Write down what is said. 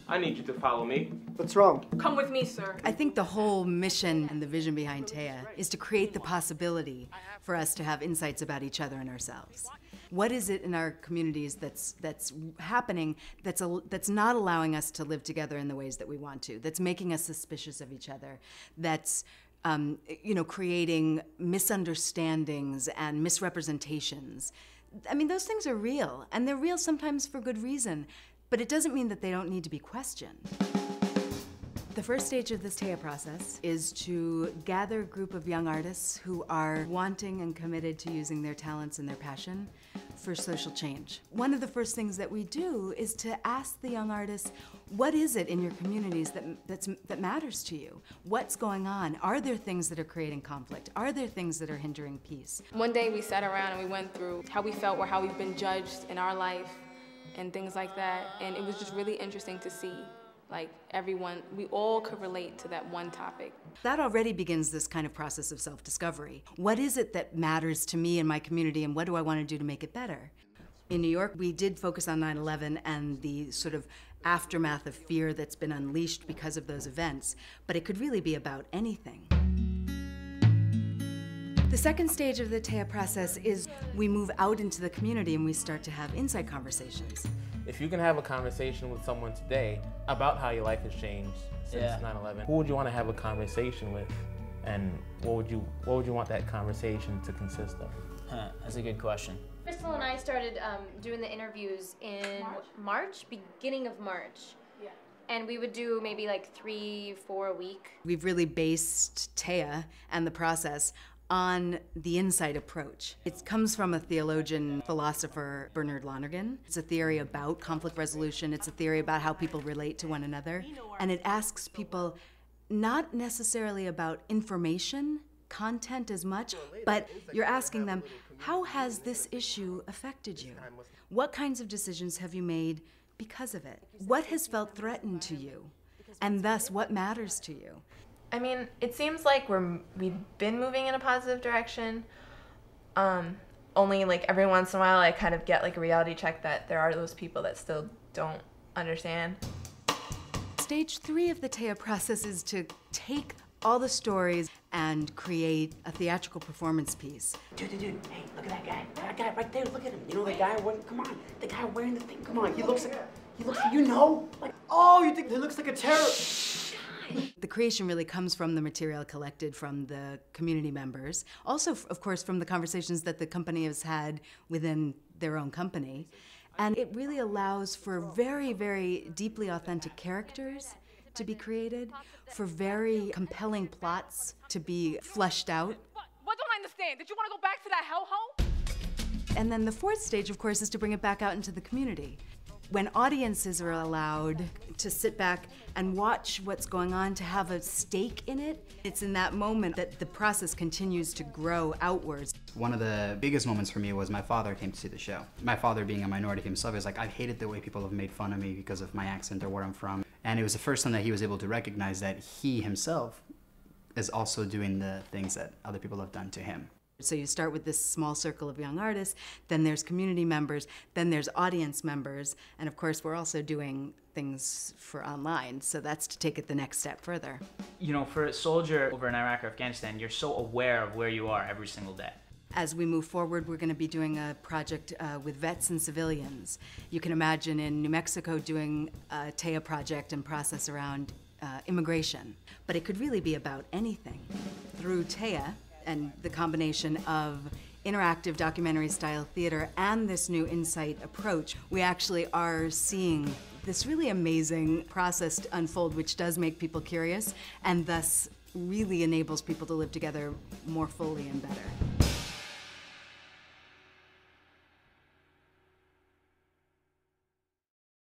I need you to follow me. What's wrong? Come with me, sir. I think the whole mission and the vision behind TEA is to create the possibility for us to have insights about each other and ourselves. What is it in our communities that's happening that's not allowing us to live together in the ways that we want to, that's making us suspicious of each other, that's creating misunderstandings and misrepresentations? I mean, those things are real, and they're real sometimes for good reason, but it doesn't mean that they don't need to be questioned. The first stage of this TEA process is to gather a group of young artists who are wanting and committed to using their talents and their passion for social change. One of the first things that we do is to ask the young artists, what is it in your communities that matters to you? What's going on? Are there things that are creating conflict? Are there things that are hindering peace? One day we sat around and we went through how we felt or how we've been judged in our life and things like that. And it was just really interesting to see, like, everyone, we all could relate to that one topic. That already begins this kind of process of self-discovery. What is it that matters to me and my community, and what do I want to do to make it better? In New York, we did focus on 9/11 and the sort of aftermath of fear that's been unleashed because of those events, but it could really be about anything. The second stage of the TEA process is we move out into the community and we start to have insight conversations. If you can have a conversation with someone today about how your life has changed since 9/11, who would you want to have a conversation with, and what would you want that conversation to consist of? That's a good question. Crystal and I started doing the interviews in March, beginning of March. Yeah. And we would do maybe like 3-4 a week. We've really based TEA and the process on the insight approach. It comes from a theologian, philosopher, Bernard Lonergan. It's a theory about conflict resolution. It's a theory about how people relate to one another. And it asks people not necessarily about information, content as much, but you're asking them, how has this issue affected you? What kinds of decisions have you made because of it? What has felt threatened to you? And thus, what matters to you? I mean, it seems like we've been moving in a positive direction. Only like every once in a while I kind of get like a reality check that there are those people that still don't understand. Stage 3 of the TEA process is to take all the stories and create a theatrical performance piece. Dude, hey, look at that guy. That guy right there, look at him. You know the guy, come on. The guy wearing the thing, come on. He looks like, you know? Like, oh, you think he looks like a terrorist. The creation really comes from the material collected from the community members. Also, of course, from the conversations that the company has had within their own company. And it really allows for very, very deeply authentic characters to be created, for very compelling plots to be fleshed out. What don't I understand? Did you want to go back to that hellhole? And then the fourth stage, of course, is to bring it back out into the community. When audiences are allowed to sit back and watch what's going on, to have a stake in it, it's in that moment that the process continues to grow outwards. One of the biggest moments for me was my father came to see the show. My father, being a minority himself, is like, I've hated the way people have made fun of me because of my accent or where I'm from. And it was the first time that he was able to recognize that he himself is also doing the things that other people have done to him. So you start with this small circle of young artists, then there's community members, then there's audience members, and of course we're also doing things for online, so that's to take it the next step further. You know, for a soldier over in Iraq or Afghanistan, you're so aware of where you are every single day. As we move forward, we're going to be doing a project with vets and civilians. You can imagine in New Mexico doing a TEA project and process around immigration, but it could really be about anything. Through TEA, and the combination of interactive documentary-style theater and this new insight approach, we actually are seeing this really amazing process unfold, which does make people curious and thus really enables people to live together more fully and better.